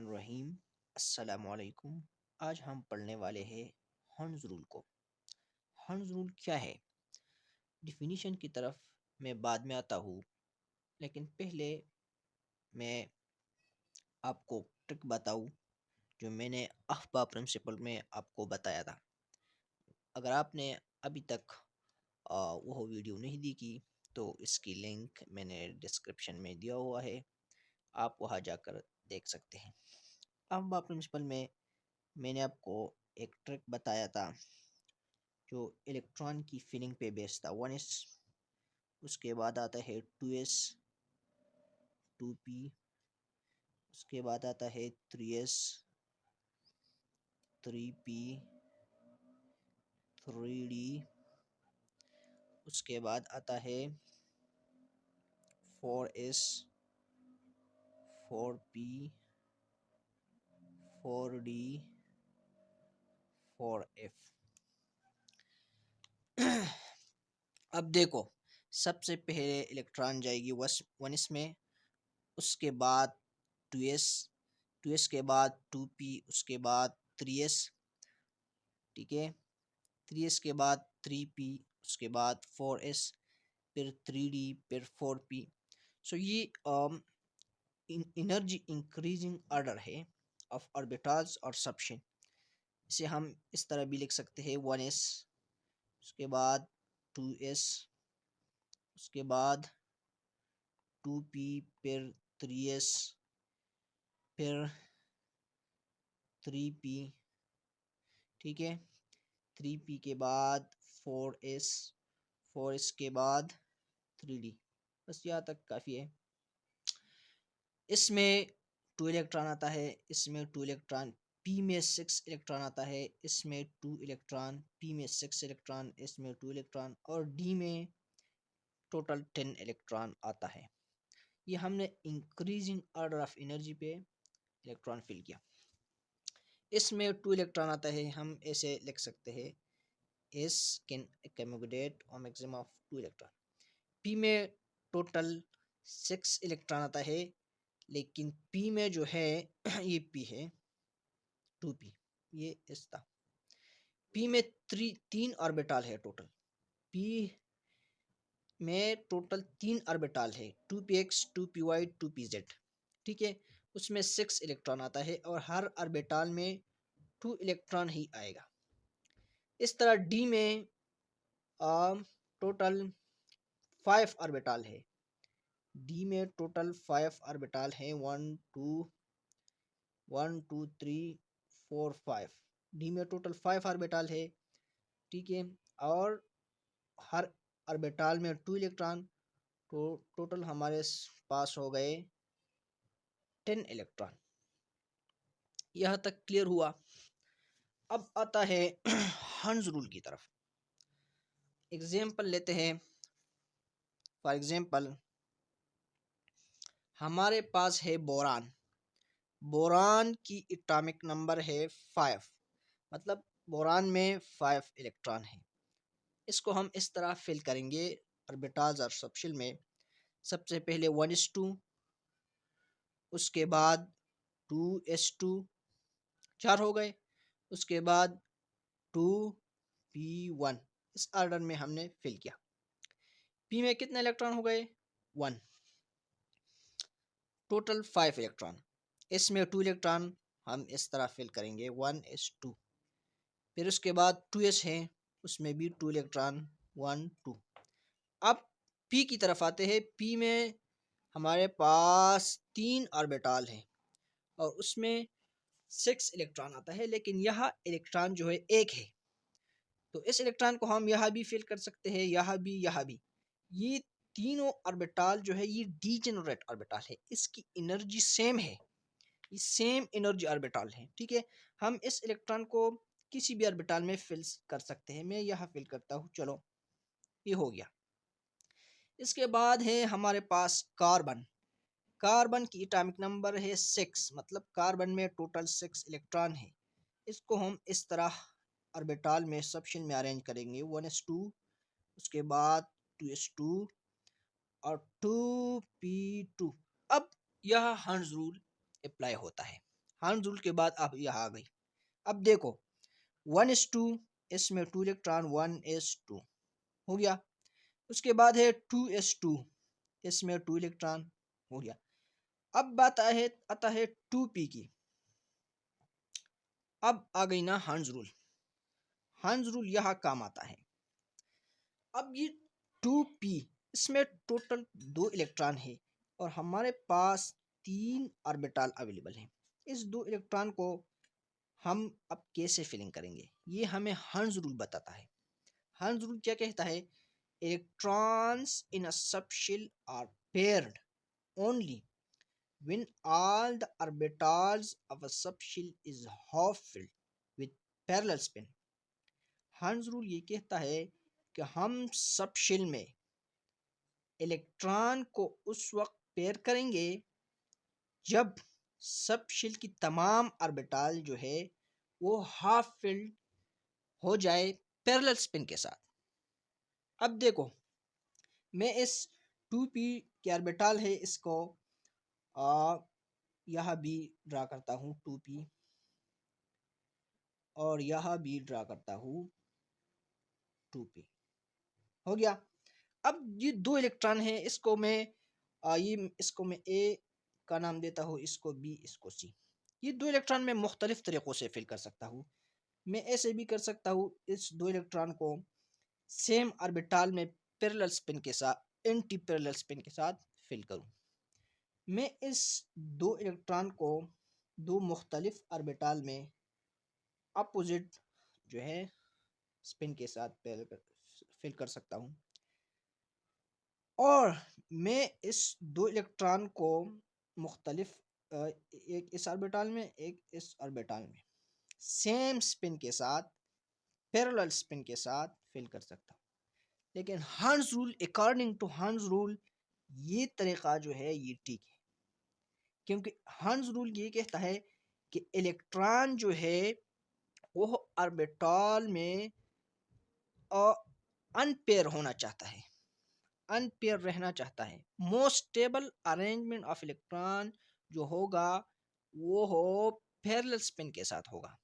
बिस्मिल्लाहिर्रहमानिर्रहीम। अस्सलामुअलैकुम। आज हम पढ़ने वाले हैं हर्ट्ज़ रूल को। हर्ट्ज़ रूल क्या है? डिफिनीशन की तरफ मैं बाद में आता हूँ, लेकिन पहले मैं आपको ट्रिक बताऊँ जो मैंने अहबा प्रिंसिपल में आपको बताया था। अगर आपने अभी तक वो वीडियो नहीं देखी तो इसकी लिंक मैंने डिस्क्रिप्शन में दिया हुआ है, आप वहाँ जाकर देख सकते हैं। अहबा प्रिंसिपल में मैंने आपको एक ट्रिक बताया था जो इलेक्ट्रॉन की फिलिंग पे बेस्ड था। 1s, उसके बाद आता है 2s, 2p, उसके बाद आता है 3s, 3p, 3d, उसके बाद आता है 4s, 4p, 4d, 4f। अब देखो, सबसे पहले इलेक्ट्रॉन जाएगी 1s में, उसके बाद 2s, 2s के बाद 2p, उसके बाद 3s, ठीक है, 3s के बाद 3p, उसके बाद 4s, फिर 3d, फिर 4p। सो ये एनर्जी इंक्रीजिंग ऑर्डर है ऑफ ऑर्बिटल्स और सबशिन। इसे हम इस तरह भी लिख सकते हैं 1s, उसके बाद 2s, उसके बाद 2p, फिर 3s, फिर 3p, ठीक है, 3p के बाद 4s, 4s के बाद 3d। बस यहाँ तक काफ़ी है। इसमें 2 इलेक्ट्रॉन आता है, इसमें 2 इलेक्ट्रॉन, p में 6 इलेक्ट्रॉन आता है, इसमें 2 इलेक्ट्रॉन, p में 6 इलेक्ट्रॉन, इसमें 2 इलेक्ट्रॉन, और d में टोटल 10 इलेक्ट्रॉन आता है। ये हमने इंक्रीजिंग ऑर्डर ऑफ एनर्जी पे इलेक्ट्रॉन फिल किया। इसमें 2 इलेक्ट्रॉन आता है, हम ऐसे लिख सकते हैं S can accommodate a maximum of 2 electron. p में टोटल 6 इलेक्ट्रॉन आता है, लेकिन p में जो है ये p है 2p, ये इस था। p में 3 ऑर्बिटल है टोटल, p में टोटल 3 ऑर्बिटल है, 2px, 2py, 2pz, ठीक है। उसमें 6 इलेक्ट्रॉन आता है और हर ऑर्बिटल में 2 इलेक्ट्रॉन ही आएगा। इस तरह d में टोटल 5 ऑर्बिटल है, d में टोटल 5 ऑर्बिटल है, 1 2 3 4 5। d में टोटल 5 ऑर्बिटल है, ठीक है, और हर ऑर्बिटल में 2 इलेक्ट्रॉन, तो टोटल हमारे पास हो गए 10 इलेक्ट्रॉन। यह तक क्लियर हुआ। अब आता है हर्ट्ज़ रूल की तरफ। एग्जाम्पल लेते हैं। फॉर एग्जाम्पल हमारे पास है बोरान। बोरान की एटॉमिक नंबर है 5, मतलब बोरान में 5 इलेक्ट्रॉन है। इसको हम इस तरह फिल करेंगे ऑर्बिटल्स और सबशेल में। सबसे पहले 1s2, उसके बाद 2s2, 4 हो गए, उसके बाद 2p1। इस ऑर्डर में हमने फिल किया। p में कितने इलेक्ट्रॉन हो गए? 1, टोटल 5 इलेक्ट्रॉन। इसमें 2 इलेक्ट्रॉन हम इस तरह फिल करेंगे 1s2। फिर उसके बाद 2s है, उसमें भी 2 इलेक्ट्रॉन, 1 2। अब p की तरफ आते हैं। p में हमारे पास 3 ऑर्बिटल है और उसमें 6 इलेक्ट्रॉन आता है, लेकिन यह इलेक्ट्रॉन जो है एक है, तो इस इलेक्ट्रॉन को हम यहाँ भी फिल कर सकते हैं, यहाँ भी, यहाँ भी। ये तीनों ऑर्बिटल जो है ये डीजेनरेट ऑर्बिटल है, इसकी एनर्जी सेम है, ये सेम एनर्जी ऑर्बिटल है, ठीक है। हम इस इलेक्ट्रॉन को किसी भी ऑर्बिटल में फिल कर सकते हैं। मैं यहाँ फिल करता हूँ, चलो ये हो गया। इसके बाद है हमारे पास कार्बन। कार्बन की एटॉमिक नंबर है 6, मतलब कार्बन में टोटल 6 इलेक्ट्रॉन है। इसको हम इस तरह ऑर्बिटल में सबशेल में अरेंज करेंगे 1s2, उसके बाद 2s2 और 2p2। अब यह हर्ट्ज़ रूल अप्लाई होता है। हर्ट्ज रूल के बाद अब यहाँ आ गई। अब देखो 1:2, इसमें 2 इलेक्ट्रॉन 1:2 हो गया। उसके बाद है 2:2, इसमें 2 इलेक्ट्रॉन हो गया। अब बात आता है 2p की। अब आ गई ना हर्ट्ज रूल। हर्ट्ज रूल यहाँ काम आता है। अब ये 2p, इसमें टोटल 2 इलेक्ट्रॉन है और हमारे पास 3 ऑर्बिटल अवेलेबल हैं। इस 2 इलेक्ट्रॉन को हम अब कैसे फिलिंग करेंगे, ये हमें हर्ट्ज रूल बताता है। हर्ट्ज रूल क्या कहता है? Electrons in a subshell are paired only when all the orbitals of a subshell is half filled with parallel spin। Hertz rule ये कहता है कि हम सबशेल में इलेक्ट्रॉन को उस वक्त पेयर करेंगे जब सबशेल की तमाम ऑर्बिटल जो है वो हाफ फिल्ड हो जाए पैरेलल स्पिन के साथ। अब देखो मैं इस 2p के ऑर्बिटल है इसको यह भी ड्रा करता हूँ 2p, और यह भी ड्रा करता हूँ 2p। हो गया। अब ये 2 इलेक्ट्रॉन है, इसको मैं ए का नाम देता हूँ, इसको बी, इसको सी। ये 2 इलेक्ट्रॉन मैं मुख्तलिफ तरीक़ों से फिल कर सकता हूँ। मैं ऐसे भी कर सकता हूँ, इस 2 इलेक्ट्रॉन को सेम ऑर्बिटल में पैरेलल स्पिन के साथ, एंटी पैरेलल स्पिन के साथ फिल करूँ। मैं इस 2 इलेक्ट्रॉन को 2 मुख्तलिफ ऑर्बिटल में अपोजिट जो है स्पिन के साथ फिल कर सकता हूँ, और मैं इस 2 इलेक्ट्रॉन को मुख्तलिफ एक इस ऑर्बिटल में, एक इस ऑर्बिटल में सेम स्पिन के साथ, पैरेलल स्पिन के साथ फिल कर सकता हूँ। लेकिन hertz rule, according to hertz rule, ये तरीका जो है ये ठीक है, क्योंकि हर्ट्ज रूल ये कहता है कि इलेक्ट्रॉन जो है वो ऑर्बिटल में अनपेयर होना चाहता है, अनपेयर रहना चाहता है। Most stable arrangement of electron जो होगा वो हो पैरेलल स्पिन के साथ होगा।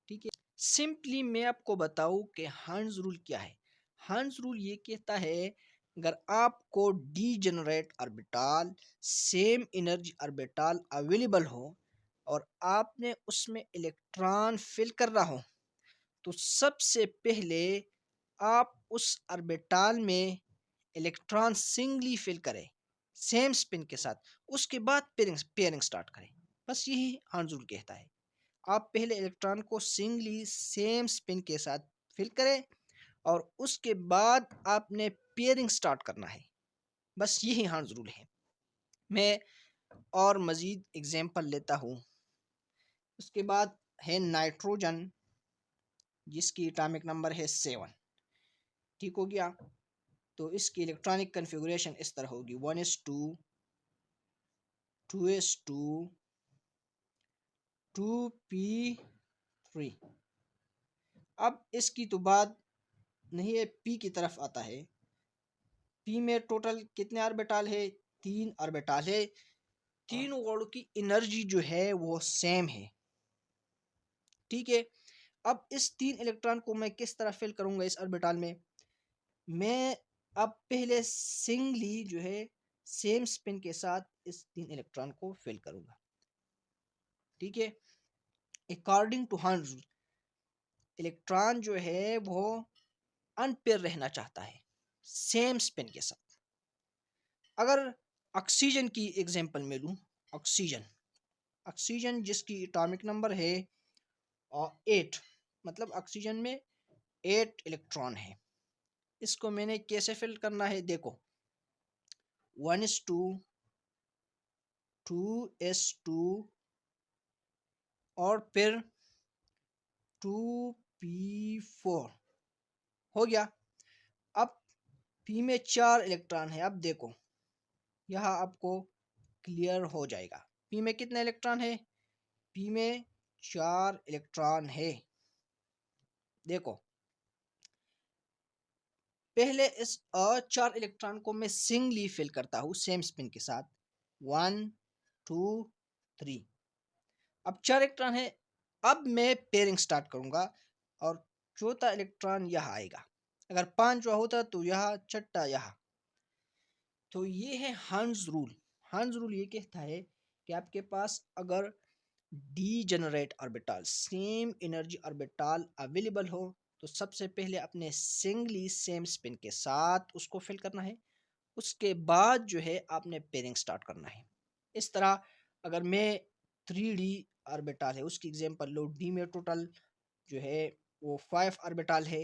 ठीक है। सिंपली मैं आपको बताऊं कि हर्ट्ज रूल क्या है। हर्ट्ज रूल ये कहता है अगर आपको degenerate orbital, same energy orbital available हो और आपने उसमें इलेक्ट्रॉन फिल कर रहा हो, तो सबसे पहले आप उस ऑर्बिटल में इलेक्ट्रॉन सिंगली फिल करें सेम स्पिन के साथ, उसके बाद पेयरिंग स्टार्ट करें। बस यही हर्ट्ज रूल कहता है। आप पहले इलेक्ट्रॉन को सिंगली सेम स्पिन के साथ फिल करें और उसके बाद आपने पेयरिंग स्टार्ट करना है। बस यही हर्ट्ज रूल है। मैं और मज़ीद एग्जांपल लेता हूँ। उसके बाद है नाइट्रोजन, जिसकी एटॉमिक नंबर है 7। ठीक हो गया। तो इसकी इलेक्ट्रॉनिक कन्फिगुरेशन इस तरह होगी 1:2, 2:2, 2p3। अब इसकी तो बात नहीं है, पी की तरफ आता है। पी में टोटल कितने ऑर्बिटल है? 3 ऑर्बिटल है। तीनों वालों की एनर्जी जो है वो सेम है। ठीक है। अब इस 3 इलेक्ट्रॉन को मैं किस तरह फिल करूंगा इस ऑर्बिटल में? मैं अब पहले सिंगली जो है सेम स्पिन के साथ इस 3 इलेक्ट्रॉन को फिल करूंगा। ठीक है। According to hertz rule, electron जो है वो अनपेयर रहना चाहता है सेम स्पिन के साथ। अगर ऑक्सीजन की एग्जांपल में लूँ, ऑक्सीजन ऑक्सीजन जिसकी एटॉमिक नंबर है 8, मतलब ऑक्सीजन में 8 इलेक्ट्रॉन है। इसको मैंने कैसे फिल करना है? देखो 1:2, 2:2 और फिर 2p4 हो गया। अब p में 4 इलेक्ट्रॉन है। अब देखो यह आपको क्लियर हो जाएगा। p में कितने इलेक्ट्रॉन है? p में 4 इलेक्ट्रॉन है। देखो पहले इस 4 इलेक्ट्रॉन को मैं सिंगली फिल करता हूँ सेम स्पिन के साथ, 1 2 3। अब 4 इलेक्ट्रॉन है। अब मैं पेयरिंग स्टार्ट करूंगा और चौथा इलेक्ट्रॉन यहाँ आएगा। अगर 5वां होता तो यहाँ, छठा यहाँ। तो ये है हंस रूल। हंस रूल ये कहता है कि आपके पास अगर degenerate orbital, same energy orbital available हो, तो सबसे पहले अपने सिंगली सेम स्पिन के साथ उसको फिल करना है। उसके बाद जो है आपने पेयरिंग स्टार्ट करना है। इस तरह अगर मैं 3D ऑर्बिटल है उसकी एग्जांपल लो, डी में टोटल जो है वो 5 ऑर्बिटल है,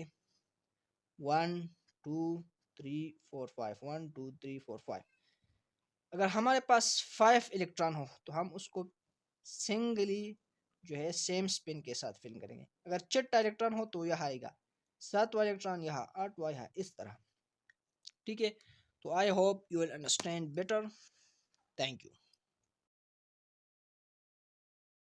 1 2 3 4 5, 1 2 3 4 5। अगर हमारे पास 5 इलेक्ट्रॉन हो तो हम उसको सिंगली जो है सेम स्पिन के साथ फिल करेंगे। अगर छठा इलेक्ट्रॉन हो तो यहाँ आएगा, 7वां इलेक्ट्रॉन यहाँ, 8वां यहाँ, इस तरह। ठीक है, तो I hope you will understand better. Thank you.